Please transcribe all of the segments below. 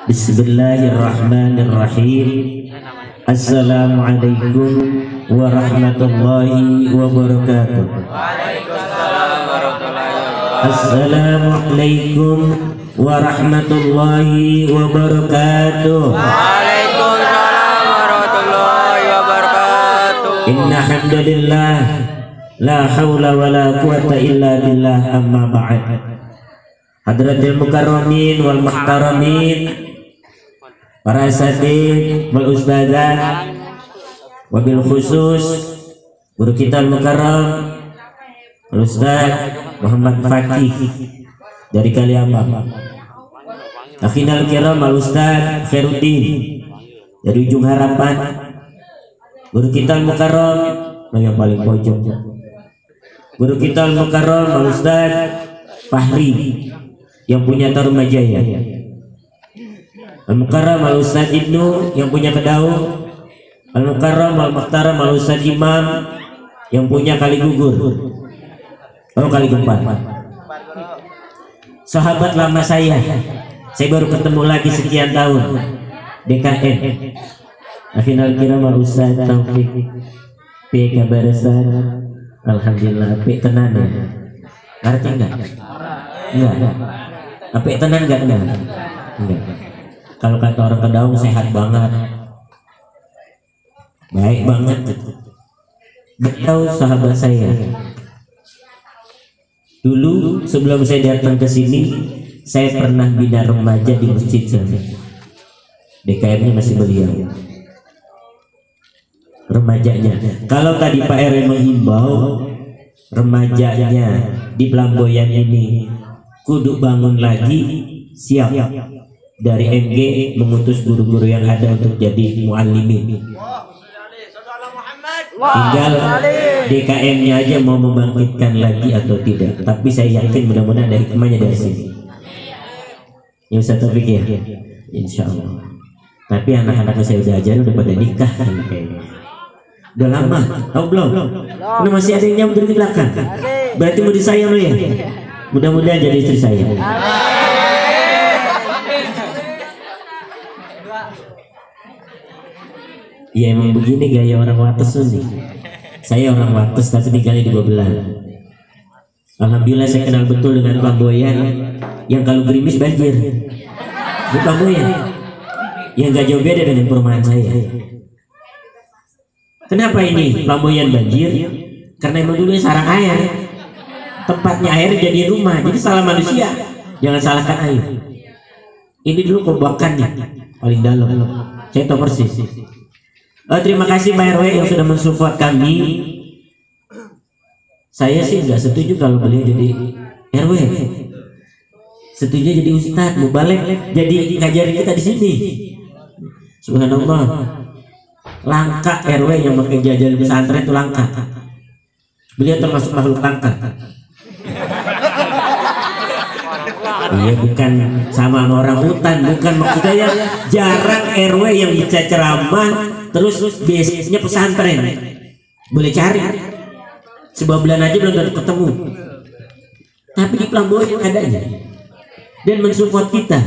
Bismillahirrahmanirrahim. Assalamualaikum warahmatullahi wabarakatuh. Assalamualaikum warahmatullahi wabarakatuh. Waalaikumsalam warahmatullahi wabarakatuh. Inna hamdalillah la hawla wa la quwata illa billah, amma ba'd. Hadratil mukarramin wal muhtaramin, para asatidz wal ustadzat, wabil khusus guru kita al-mukarram Al-Ustaz Muhammad Fakih dari Kaliabang, akhinal kiram Al-Ustaz Khairuddin dari Ujung Harapan, guru kita al-mukarram yang paling pojok, guru kita al-mukarram Al-Ustaz Fahri yang punya Tarumajaya, al-mukarram Al-Ustaz Ibnu yang punya Kedaung, al-mukarram al-muhtaram Al-Ustaz Imam yang punya Kali Gugur, Kali Gempar. Sahabat lama saya baru ketemu lagi sekian tahun, DKM akhinal kiram Al-Ustaz Taufik. P kabar Ustaz? Alhamdulillah, P tenan ya. Ngerti enggak? Enggak. Apa tenan enggak? Enggak. Kalau kata orang Kedaung sehat banget, baik banget. Betul sahabat saya. Dulu sebelum saya datang ke sini, saya pernah bina remaja di masjid sana. DKM-nya masih beliau. Remajanya. Kalau tadi Pak RW menghimbau remajanya di Pelamboyan ini kudu bangun lagi, siap. Dari MG mengutus guru-guru yang ada untuk jadi muallimin. Tinggal DKM-nya aja mau membangkitkan lagi atau tidak. Tapi saya yakin mudah-mudahan dari hikmahnya dari sini. Ya Ustaz Taufik ya, insya Allah. Tapi anak-anak saya udah ajarin udah pada nikah kayaknya. Udah lama, tahu belum? Ini masih ada yang nyamper di belakang. Berarti mau disayang lo ya. Mudah-mudahan jadi istri saya. Ya emang begini gaya orang Wates nih. Saya orang Wates tapi tinggalnya di Babelan. Alhamdulillah saya kenal betul dengan Pelamboyan yang kalau gerimis banjir. Ini Pelamboyan yang gak jauh beda dengan perumahan saya. Kenapa ini Pelamboyan banjir? Karena emang dulu sarang air, tempatnya air jadi rumah. Jadi salah manusia, jangan salahkan air. Ini dulu kobakannya paling dalam. Saya tahu persis. Terima kasih Pak RW yang sudah mensupport kami. Saya sih nggak setuju kalau beliau jadi RW. Setuju jadi ustadz, mubalek, jadi ngajarin kita di sini. Subhanallah. Langka RW yang pakai jajal pesantren itu langka. Beliau termasuk makhluk langka. Iya, bukan sama orang hutan, bukan, maksudnya jarang RW yang bisa ceramah terus biasanya pesantren. Boleh cari sebuah bulan aja belum tentu ketemu. Tapi di Pelamboyan adanya dan mensupport kita.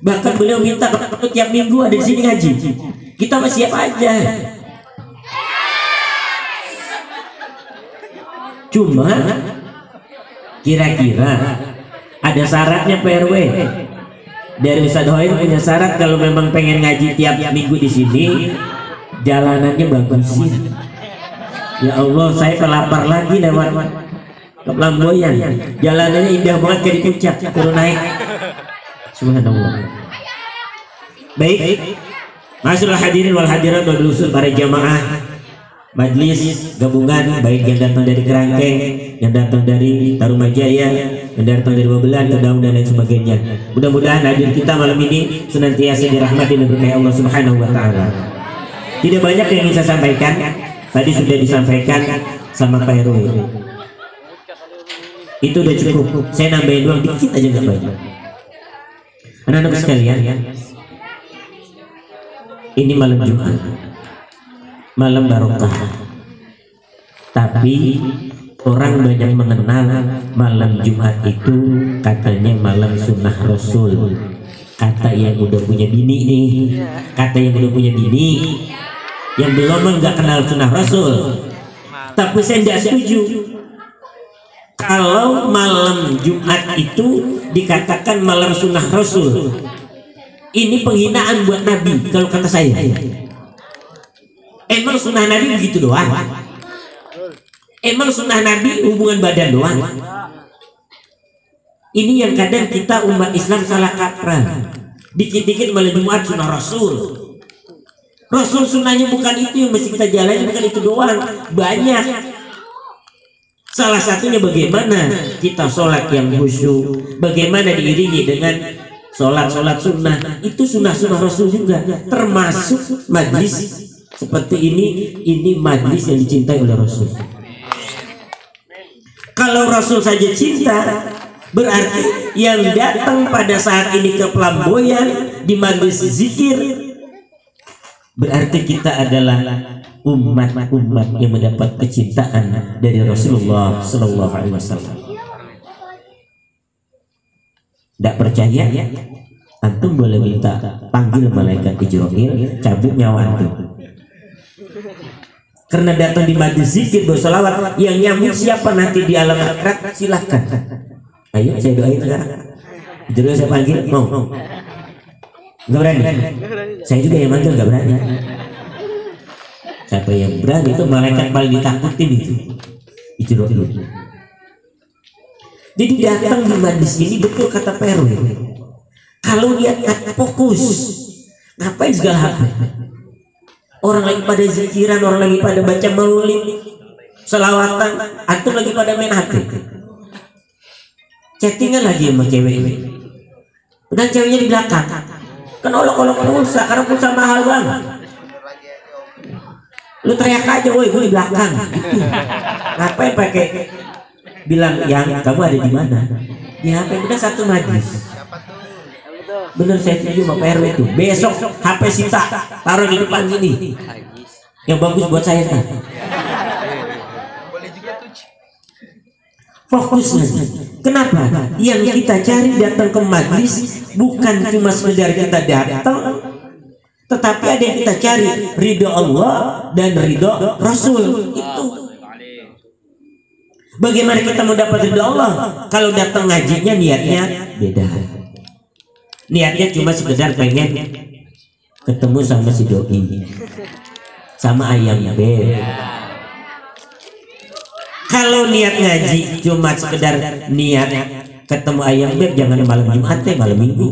Bahkan beliau minta kalau tiap minggu ada di sini ngaji. Kita masih siap aja. Cuma kira-kira ada syaratnya PRW. Dari Ustadz Hoir punya syarat kalau memang pengen ngaji tiap minggu di sini, jalanannya bagusin. Ya Allah, saya kelapar lagi lewat ke Pelamboyan. Jalanannya indah banget kayak di puncak, turun naik. Subhanallah. Baik, masyaallah hadirin wal hadirat wal usul para jamaah majlis gabungan, baik yang datang dari Kerangkeng, yang datang dari Tarumajaya, yang datang dari Babelan, Kedaung dan lain sebagainya. Mudah-mudahan hadir kita malam ini senantiasa dirahmati dan berkahi Allah Subhanahu wa taala. Tidak banyak yang ingin saya sampaikan, tadi sudah disampaikan sama Pak RW. Itu udah cukup. Saya nambahin doang dikit aja, nggak banyak. Anak-anak sekalian, ini malam Jumat, malam barokah. Tapi orang banyak mengenal malam Jumat itu katanya malam sunnah Rasul. Kata yang udah punya bini nih, kata yang udah punya bini, yang belum nggak kenal sunnah Rasul. Tapi saya tidak setuju kalau malam Jumat itu dikatakan malam sunnah Rasul. Ini penghinaan buat Nabi kalau kata saya. Emang sunnah Nabi begitu doang? Emang sunnah Nabi hubungan badan doang? Ini yang kadang kita umat Islam salah kaprah. Dikit-dikit malam Jumat sunnah Rasul. Rasul sunnahnya bukan itu yang mesti kita jalani, bukan itu doang. Banyak. Salah satunya bagaimana kita sholat yang khusyuk, bagaimana diiringi dengan sholat sunnah. Itu sunnah Rasul juga. Termasuk majlis seperti ini majlis yang dicintai oleh Rasul. Kalau Rasul saja cinta, berarti yang datang pada saat ini ke pelamboyan di majlis zikir, berarti kita adalah umat yang mendapat kecintaan dari Rasulullah Sallallahu Alaihi Wasallam. Tidak percaya? Antum boleh minta panggil malaikat Jibril cabut nyawa antum. Karena datang di majlis zikir bersolawat, yang nyambut siapa nanti di alam akhirat, silahkan. Ayo saya doain sekarang. Jibril saya panggil, mau? Nggak berani? Saya juga yang manggil nggak berani. Siapa yang berani itu malaikat paling ditakutin itu Jibril. Jadi datang di majlis ini betul kata Peru. Kalau dia fokus, ngapain segala HP? Orang lagi pada zikiran, orang lagi pada baca maulid, selawatan, antum lagi pada main HP. Chattingan lagi sama cewek ini. Dan ceweknya di belakang. Kan olok-olok pulsa, karena pulsa mahal banget. Lu teriak aja, woi, gue di belakang. Gitu. Ngapain pakai bilang yang kamu ada di mana? Ya, HP kita satu majlis. Bener, saya setuju sama PRW itu. Besok HP sita taruh di depan sini. Yang bagus buat saya kan. Fokus nanti. Kenapa? Yang kita cari datang ke majlis bukan cuma sekedar kita datang, tetapi ada yang kita cari ridho Allah dan ridho Rasul. Itu. Bagaimana kita mau dapat ridho Allah? Kalau datang ngajinya niatnya beda. Niatnya cuma sekedar pengen ketemu sama si doi, sama ayam beb. Kalau niat ngaji cuma sekedar niat ketemu ayam beb, jangan malam Jumat, malam Minggu.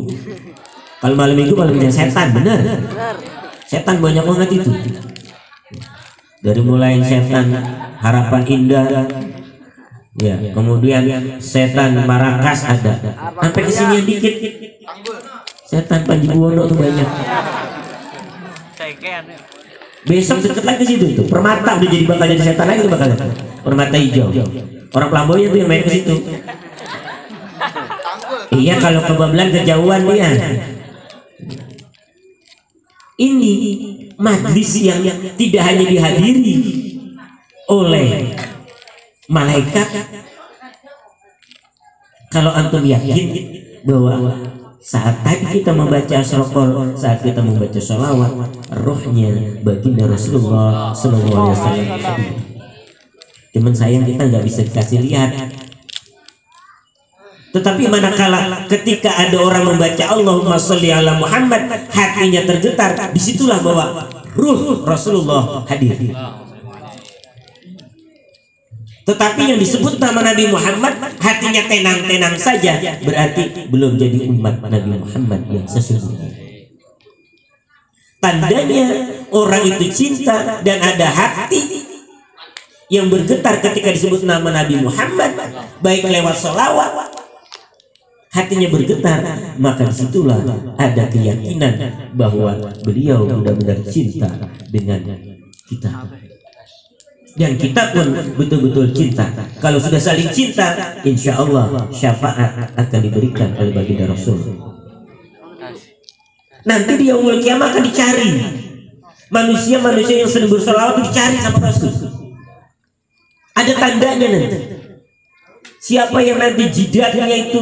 Kalau malam Minggu malamnya setan, bener. Setan banyak banget itu. Dari mulai setan Harapan Indah, ya, kemudian setan Marangkas ada, sampai kesini dikit. Setan Panji Buwono tuh banyak. Besok deket lagi ke situ tuh. Permata udah jadi bakal jadi setan lagi tuh bakal. Permata hijau. Orang Pelamboyan tuh yang main ke situ. Iya, kalau kebablasan kejauhan dia. Ini majlis yang tidak hanya dihadiri oleh malaikat. Kalau antum yakin bahwa saat tadi kita membaca asrokol, saat kita membaca sholawat, rohnya baginda Rasulullah Sallallahu Alaihi Wasallam. Cuman sayang kita nggak bisa dikasih lihat. Tetapi manakala ketika ada orang membaca Allahumma sholli ala Muhammad, hatinya tergetar, disitulah bahwa ruh Rasulullah hadir. Tetapi yang disebut nama Nabi Muhammad hatinya tenang-tenang saja, berarti belum jadi umat Nabi Muhammad yang sesungguhnya. Tandanya orang itu cinta dan ada hati yang bergetar ketika disebut nama Nabi Muhammad, baik lewat sholawat, hatinya bergetar, maka disitulah ada keyakinan bahwa beliau benar-benar cinta dengan kita. Dan kita pun betul-betul cinta. Kalau sudah saling cinta, insya Allah syafaat akan diberikan oleh baginda Rasul. Nanti di yaumul kiamah akan dicari manusia-manusia yang sering bersolawat, dicari sama Rasul. Ada tandanya nanti. Siapa yang nanti jidatnya itu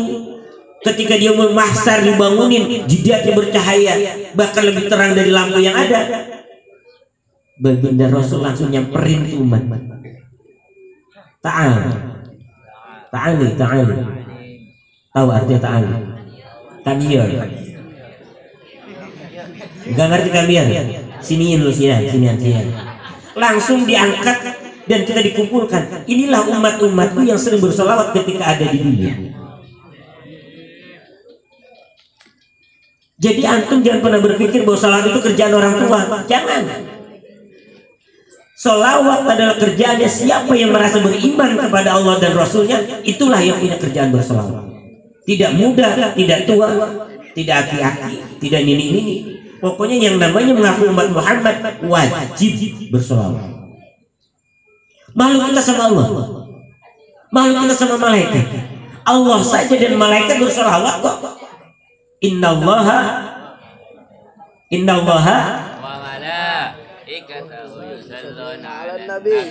Ketika dia mahsyar dibangunin, jidatnya bercahaya, bahkan lebih terang dari lampu yang ada. Baginda Rasul langsung nyamperin tuh umat. Ta'al. Ta'ali. Tahu artinya ta'ali? Come here. Gak ngerti come here? Siniin lu, sinian. Langsung diangkat dan kita dikumpulkan. Inilah umat-umatku yang sering bersolawat ketika ada di dunia. Jadi antum jangan pernah berpikir bahwa salat itu kerjaan orang tua. Jangan. Solawat adalah kerjaannya siapa yang merasa beriman kepada Allah dan Rasulnya, itulah yang punya kerjaan bersolawat. Tidak muda, tidak tua, tidak aki-aki, tidak nini-nini. Pokoknya yang namanya mengaku umat Muhammad wajib bersolawat. Makhluk kita sama Allah, makhluk kita sama malaikat. Allah saja dan malaikat bersolawat kok. Innallaha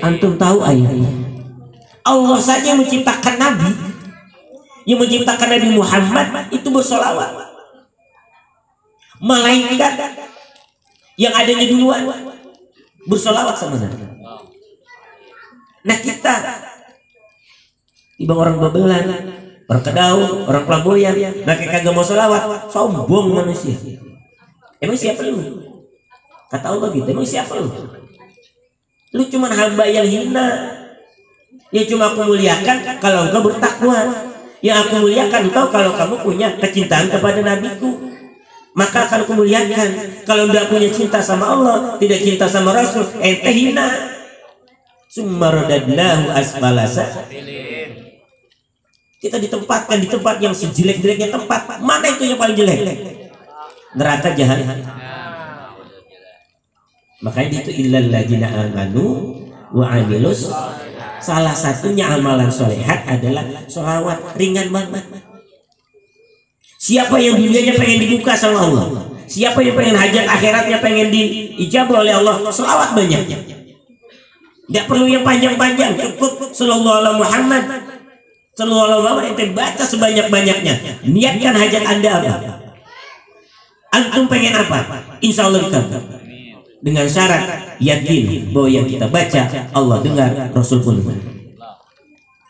antum tahu ayatnya. Allah saja yang menciptakan Nabi, yang menciptakan Nabi Muhammad itu bersolawat. Malaikat yang adanya duluan bersolawat sama Nabi. Nah kita tiba orang Babelan, orang Kedau, orang Pelaboyan, mereka kagak mau solawat, sombong manusia. Emang siapa lu? Kata Allah gitu, emang siapa lu? Lu cuma hamba yang hina. Ya cuma aku muliakan kalau engkau bertakwa. Yang aku muliakan engkau kalau kamu punya kecintaan kepada nabiku. Maka akan aku muliakan. Kalau tidak punya cinta sama Allah, tidak cinta sama Rasul, ente hina. Summa radadnahu asfala safilin. Kita ditempatkan di tempat yang sejelek-jeleknya tempat. Mana itu yang paling jelek? Neraka jahanam. Makanya itu illal ladzina amanu wa amilus. Salah satunya amalan solehat adalah sholawat, ringan banget. Siapa yang dunianya pengen dibuka sama Allah, siapa yang pengen hajat akhiratnya pengen diijabah oleh Allah, sholawat banyak. Tidak perlu yang panjang-panjang, cukup sallallahu alaihi Muhammad. Sallallahu alaihi Muhammad ente baca sebanyak-banyaknya. Niatkan hajat Anda apa? Antum pengen apa? Insya Allah dikabul. Dengan syarat yakin bahwa yang kita baca Allah dengar, Rasul pun dengar.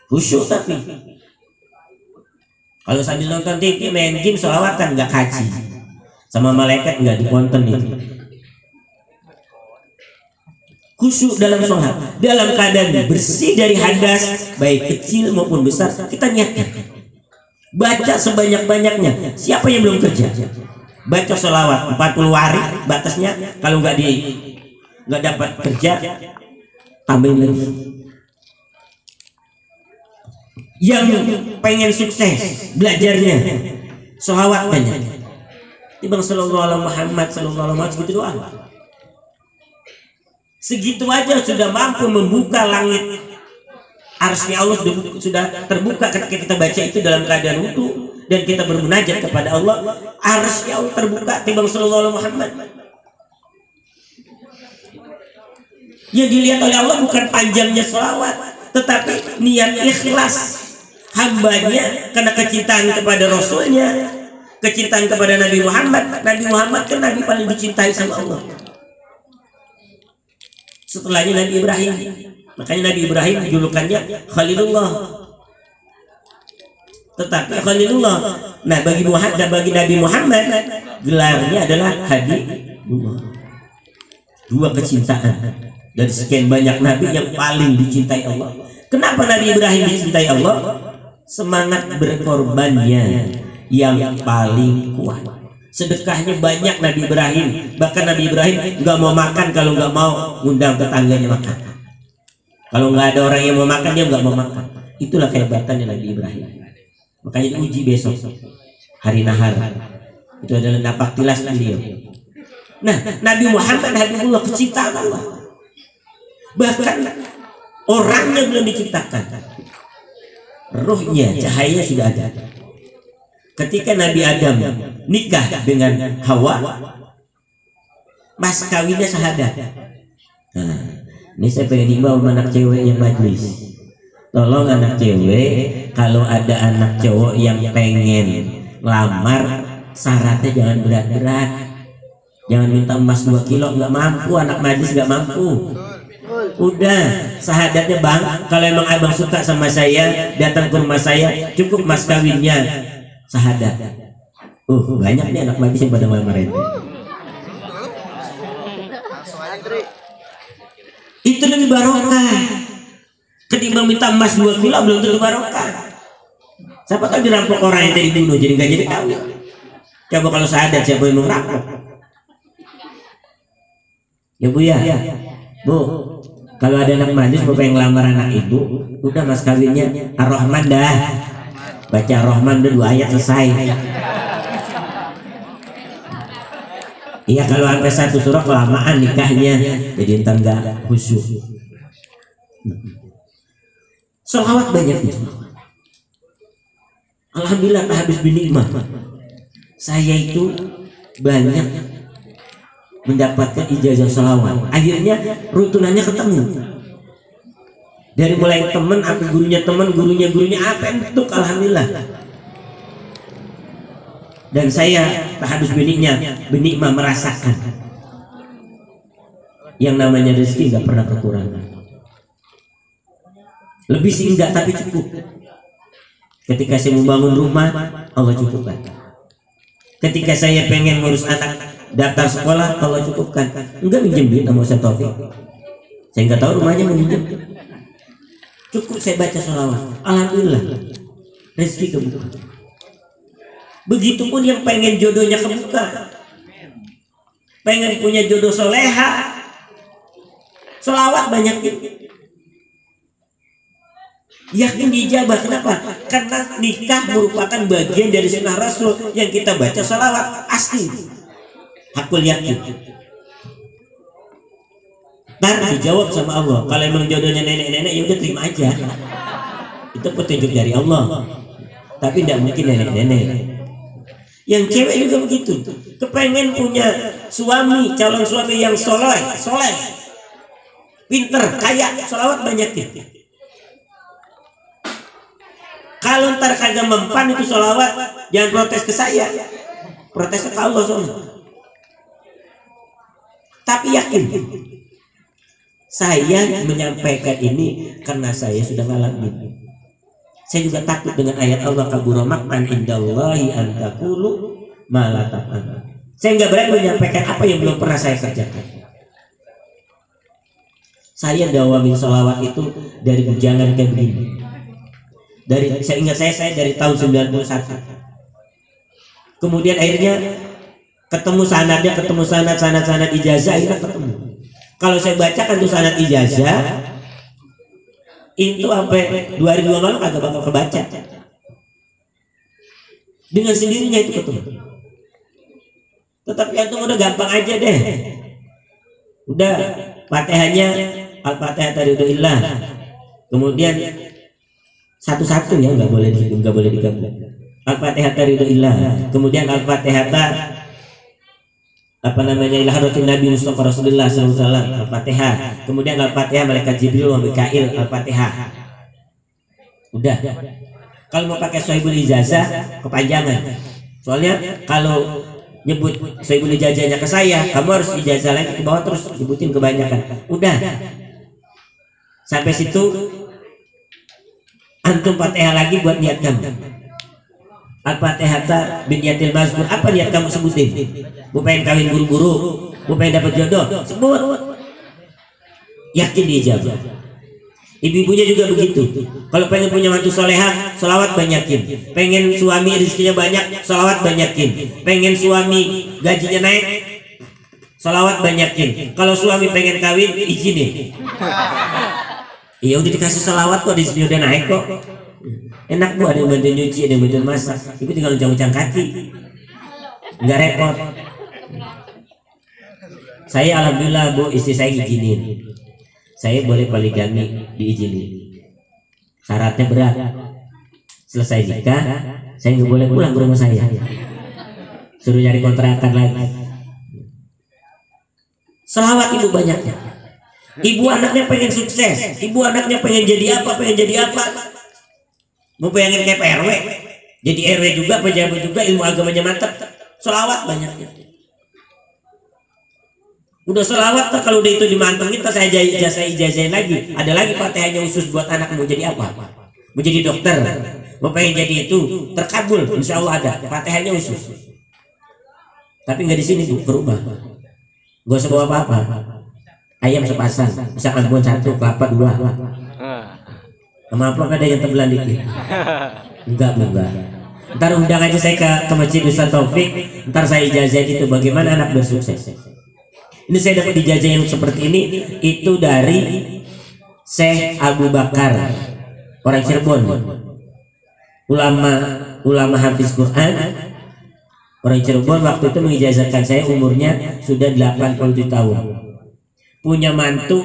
Khusyuk. Tapi kalau sambil nonton TV main game sholawatan nggak kaji sama malaikat, nggak dikonten itu. Khusyuk dalam sholat, dalam keadaan bersih dari hadas baik kecil maupun besar, kita niatkan baca sebanyak-banyaknya. Siapa yang belum kerja? Baca sholawat 40 hari batasnya. Kalau nggak dapat kerja, tambahin lagi. Yang pengen sukses belajarnya, sholawat banyak. Tiba sallallahu alaihi Muhammad sallallahu alaihi wasallam segitu doang. Segitu aja sudah mampu membuka langit. Arsy Allah sudah terbuka ketika kita baca itu dalam keadaan wudu dan kita bermunajat kepada Allah. Arsy Allah terbuka timbang sallallahu alaihi Muhammad. Yang dilihat oleh Allah bukan panjangnya sholawat, tetapi niat ikhlas hambanya karena kecintaan kepada Rasulnya, kecintaan kepada Nabi Muhammad. Nabi Muhammad kan Nabi paling dicintai sama Allah. Setelahnya Nabi Ibrahim. Makanya Nabi Ibrahim julukannya Khalilullah. Tetapi Khalilullah, nah bagi Nabi Muhammad gelarnya adalah Habibullah. Dua kecintaan dari sekian banyak nabi yang paling dicintai Allah. Kenapa Nabi Ibrahim dicintai Allah? Semangat berkorbannya yang paling kuat. Sedekahnya banyak Nabi Ibrahim. Bahkan Nabi Ibrahim nggak mau makan kalau nggak mau ngundang tetangganya makan. Kalau nggak ada orang yang mau makan, dia nggak mau makan. Itulah kehebatannya Nabi Ibrahim. Makanya diuji besok hari nahar. Itu adalah napak tilas beliau. Nah, Nabi Muhammad Habibullah, kecintaan Allah. Bahkan orangnya belum diciptakan, ruhnya, cahaya sudah ada. Ketika Nabi Adam nikah dengan Hawa, mas kawinnya syahadat. Nah, ini saya pengen imbau anak cewek yang majlis. Tolong anak cewek, kalau ada anak cowok yang pengen lamar syaratnya jangan berat-berat, jangan minta emas 2 kilo, nggak mampu, anak majlis nggak mampu. Udah syahadatnya bang, kalau emang abang suka sama saya datang ke rumah saya, cukup mas kawinnya syahadat. Banyak nih anak majlis yang pada ngelamar itu. Itu lebih barokah ketimbang minta emas 2 kilo, belum tentu barokah. Siapa tahu dirampok orang yang tadi bunuh jadi nggak jadi kawin. Coba kalau syahadat siapa yang mau rampok? Ya bu ya, bu, kalau ada anak majlis mau pengen ngelamar anak ibu, udah mas kawinnya Ar-Rahman dah, baca Ar-Rahman udah 2 ayat selesai. Iya kalau sampai 1 surah kelamaan nikahnya, jadi entar nggak khusyuk. Sholawat banyak itu. Alhamdulillah habis binikmah. Saya itu banyak mendapatkan ijazah sholawat. Akhirnya rutunannya ketemu. Dari mulai teman, apa gurunya teman, gurunya apa itu, alhamdulillah. Dan saya habis binikmah merasakan yang namanya rezeki nggak pernah kekurangan. Lebih sih enggak, tapi cukup. Ketika saya membangun rumah, Allah cukupkan. Ketika saya pengen ngurus anak daftar sekolah, Allah cukupkan. Enggak minjem duit sama Ustaz Taufik. Saya nggak tahu rumahnya minjem. Cukup saya baca sholawat. Alhamdulillah, rezeki kebuka. Begitupun yang pengen jodohnya kebuka, pengen punya jodoh soleha, sholawat banyak. Yakin dijabah. Kenapa? Karena nikah merupakan bagian dari sunnah Rasul yang kita baca sholawat asli. Aku yakin. Ntar dijawab sama Allah. Kalau emang jodohnya nenek-nenek ya udah terima aja. Itu petunjuk dari Allah. Tapi tidak mungkin nenek-nenek. Yang cewek juga begitu. Kepengen punya suami, calon suami yang soleh, pinter, kaya, sholawat banyakin. Kalau ntar kagak mempan itu sholawat, jangan protes ke saya, protesnya ke Allah soalnya. Tapi yakin, saya menyampaikan ini karena saya sudah ngalamin. Saya juga takut dengan ayat Allah, kabura maqtan indallahi an taqulu ma la taf'alun. Saya nggak berani menyampaikan apa yang belum pernah saya kerjakan. Saya dawamin sholawat itu dari bujangan ke begini. Saya ingat saya dari tahun 91. Kemudian akhirnya ketemu sanad ijazah, akhirnya ketemu. Kalau saya bacakan tuh sanad ijazah itu sampai 2002 malam kagak bakal kebaca. Dengan sendirinya itu ketemu. Tetapi antum udah gampang aja deh. Udah Fatihahnya Al-Fatihah taridulillah. Kemudian satu-satu ya, nggak boleh digabung. Al-Fatihah taridulillah. Kemudian Al-Fatihah ila hadratin Nabi Mustafa Rasulullah sallallahu alaihi wasallam, Al-Fatihah. Kemudian Al-Fatihah malaikat Jibril wa Mikail, Al-Fatihah. Udah. Kalau mau pakai Sohibul Ijazah kepanjangan. Soalnya kalau nyebut Sohibul Ijazahnya ke saya, kamu harus ijazah lagi ke bawah terus nyebutin kebanyakan. Udah. Sampai situ antum Fatihah lagi buat niat kamu. Al-Fatihah bin yatil mazkur, apa niat kamu sebutin? Bu pengen kawin buru-buru, bu pengen dapat jodoh, sebut. Yakin dijawab. Ibu-ibunya juga begitu. Kalau pengen punya mantu soleha, sholawat banyakin. Pengen suami rezekinya banyak, sholawat banyakin. Pengen suami gajinya naik, sholawat banyakin. Kalau suami pengen kawin, izinin. Iya udah dikasih sholawat kok, di sini udah naik kok. Enak bu, ada yang bantu nyuci, ada yang bantu masak. Ibu tinggal uncang-uncang kaki, nggak repot. Saya alhamdulillah bu, istri saya izinin. Saya boleh poligami, diizinin. Syaratnya berat. Selesai nikah, saya nggak boleh pulang ke rumah saya. Suruh nyari kontrakan lagi. Selawat ibu banyaknya. Ibu anaknya pengen sukses, ibu anaknya pengen jadi apa, Mau pengen kayak PRW, Jadi RW juga, pejabat juga, ilmu agamanya mantap, sholawat banyaknya. Udah sholawat, kalau udah itu dimantengin, kita saya ijazahin lagi. Ada lagi Fatihahnya khusus buat anak. Mau jadi apa? Mau jadi dokter, mau pengen jadi itu, terkabul, insya Allah ada Fatihahnya khusus. Tapi nggak di sini Bu, berubah. Gak usah bawa apa-apa. Ayam sepasang, bisa ambon 1, kelapa 2. Sama apa ada yang tebelan dikit? Enggak Bu, enggak. Ntar undang aja saya ke Masjid Ustaz Taufik, ntar saya ijazahin itu bagaimana anak bersukses. Ini saya dapat ijazah yang seperti ini itu dari Syekh Abu Bakar, orang Cirebon, ulama hafiz Quran, orang Cirebon. Waktu itu mengijazahkan saya, umurnya sudah 87 tahun, punya mantu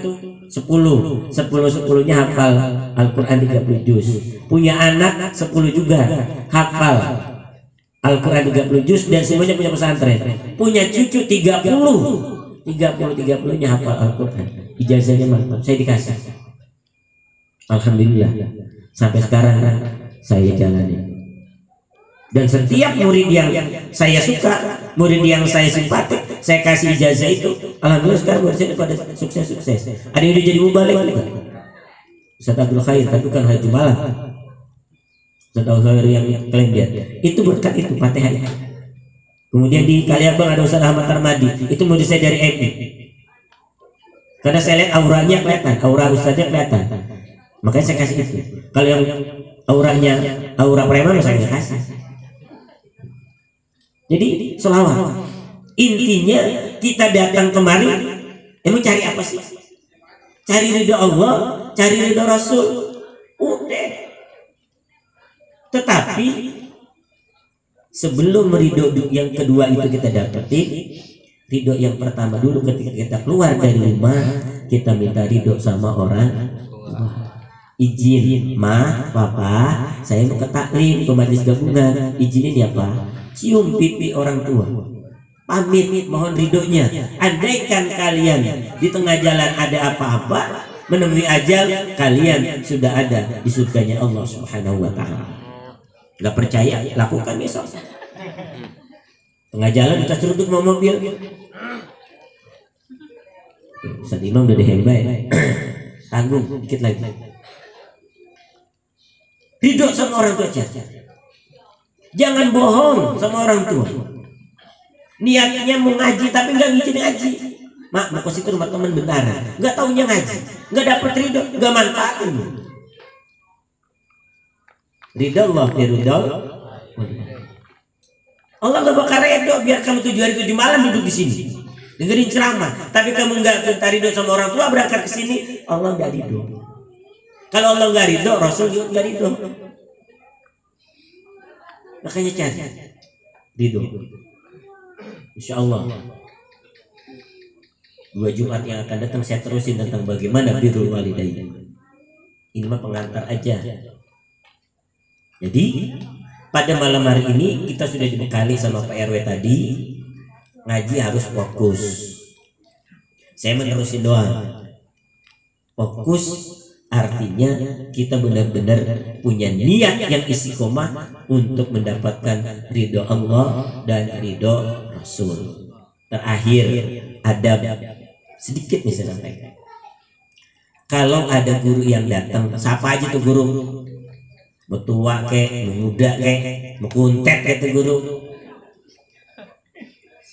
10-10-nya hafal Al-Quran 30 juz, punya anak 10 juga hafal Al-Quran 30 juz, dan semuanya punya pesantren, punya cucu 30-nya hafal Al-Quran. Ijazahnya mantap, saya dikasih. Alhamdulillah, sampai sekarang saya jalani. Dan setiap murid yang saya suka, murid yang saya simpatik, saya kasih ijazah itu. Alhamdulillah sekarang murid pada sukses-sukses. Ada yang udah jadi mubalik juga. Ustaz Abdul Khair, tapi kan haji malam. Ustaz Abdul Khair yang klaim dia. Itu berkat itu Fatihah. Kemudian di Kaliabang ada Ustaz Ahmad Tarmadi, itu murid saya dari MI. Karena saya lihat auranya kelihatan, aura Ustaznya kelihatan. Makanya saya kasih itu. Kalau yang aura preman saya nggak kasih. Jadi sholawat. Intinya kita datang kemari emang cari apa sih? Cari ridho Allah, cari ridho Rasul. Udah. Tetapi sebelum ridho yang kedua itu kita dapetin, ridho yang pertama dulu ketika kita keluar dari rumah, kita minta ridho sama orang tua. Izin, Ma, Papa, saya mau ke taklim, ke majelis gabungan. Izinin ya Pak. Cium pipi orang tua. Pamit, mohon ridhonya. Andaikan kalian di tengah jalan ada apa-apa, menemui ajal, kalian sudah ada di surganya Allah Subhanahu wa Ta'ala. Gak percaya, lakukan besok. Tengah jalan kita seruduk mau mobil. Ustaz Imam udah dihembai. Tanggung dikit lagi. Ridho sama orang tua. Jangan bohong sama orang tua. Niatnya mau ngaji tapi nggak ngizin ngaji. Mak, mau ke situ rumah teman bentar. Nggak taunya ngaji, nggak dapet ridho, nggak manfaatin. Ridho Allah, ridho Allah nggak bakal ridho biar kamu 7 hari 7 malam duduk di sini dengerin ceramah, tapi kamu nggak minta ridho sama orang tua, berangkat ke sini, Allah nggak ridho. Kalau Allah nggak ridho, Rasul juga nggak ridho. Makanya cari ridho. Insya Allah 2 Jumat yang akan datang saya terusin tentang bagaimana birrul walidain. Ini mah pengantar aja. Jadi pada malam hari ini kita sudah dibekali sama Pak RW tadi, ngaji harus fokus. Saya menerusin doang. Fokus artinya kita benar-benar punya niat yang istiqomah untuk mendapatkan ridho Allah dan ridho Rasul. Terakhir, adab sedikit nih saya sampaikan. Kalau ada guru yang datang, siapa aja tuh guru, mau tua kek, mau muda kek, mau kuntet kek tuh guru,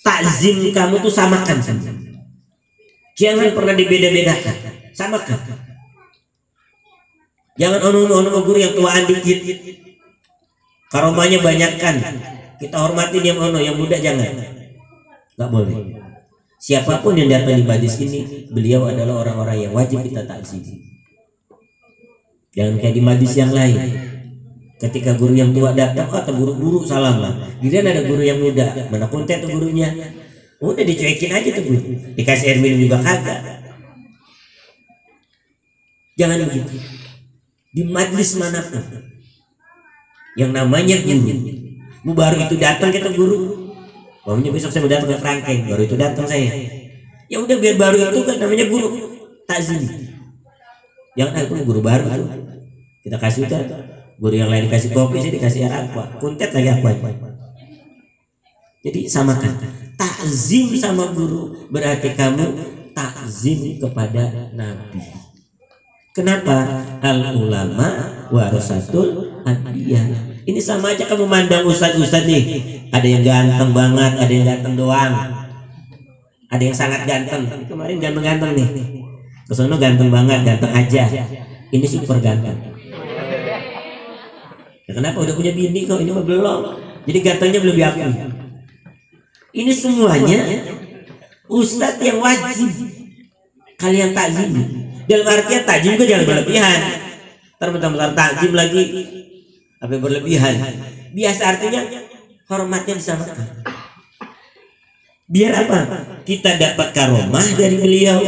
takzim kamu tuh samakan sama. Jangan pernah dibeda-bedakan, samakan. Jangan ono-ono guru yang tuaan dikit, karomanya banyakkan. Kita hormatin yang ono, yang muda jangan. Gak boleh. Siapapun yang datang di majlis ini, beliau adalah orang-orang yang wajib kita takzim. Jangan kayak di majlis yang lain. Ketika guru yang tua datang, atau guru-guru salam lah. Kemudian ada guru yang muda, mana konten tuh gurunya. Udah dicuekin aja tuh guru. Dikasih air minum juga kagak. Jangan begitu. Di majlis manapun yang namanya guru, baru itu datang kita guru, pokoknya besok saya mau datang ke Kerangkeng, baru itu datang saya, ya udah biar baru itu kan namanya guru, takzim. Jangan ada guru baru itu kita kasih udah Guru yang lain dikasih kopi, saya dikasih air aqua, kuntet lagi aqua. Jadi samakan. Takzim sama guru berarti kamu takzim kepada Nabi. Kenapa? Al ulama warasatul anbiya. Ini sama aja kamu mandang ustaz-ustaz nih. Ada yang ganteng banget, ada yang ganteng doang. Ada yang sangat ganteng. Kemarin ganteng-ganteng nih. Kesono ganteng banget, ganteng aja. Ini super ganteng. Ya, kenapa udah punya bini kok? Ini mah belum. Jadi gantengnya belum diakui. Ini semuanya ustadz yang wajib kalian takzim. Dalam artian takzim juga jangan berlebihan. Bentar takzim lagi tapi berlebihan. Biasa artinya hormatnya disamakan. Biar apa? Kita dapat karomah dari beliau,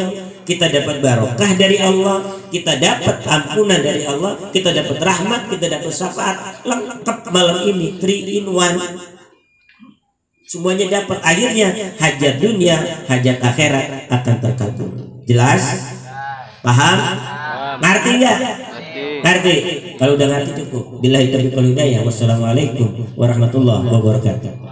kita dapat barokah dari Allah, kita dapat ampunan dari Allah, kita dapat rahmat, kita dapat syafaat. Lengkap malam ini, 3 in 1. Semuanya dapat. Akhirnya hajat dunia, hajat akhirat akan terkabul. Jelas? Paham? Ngerti nggak? Ngerti. Kalau udah ngerti cukup. Billahi taufiq wal hidayah. Wassalamualaikum warahmatullahi wabarakatuh.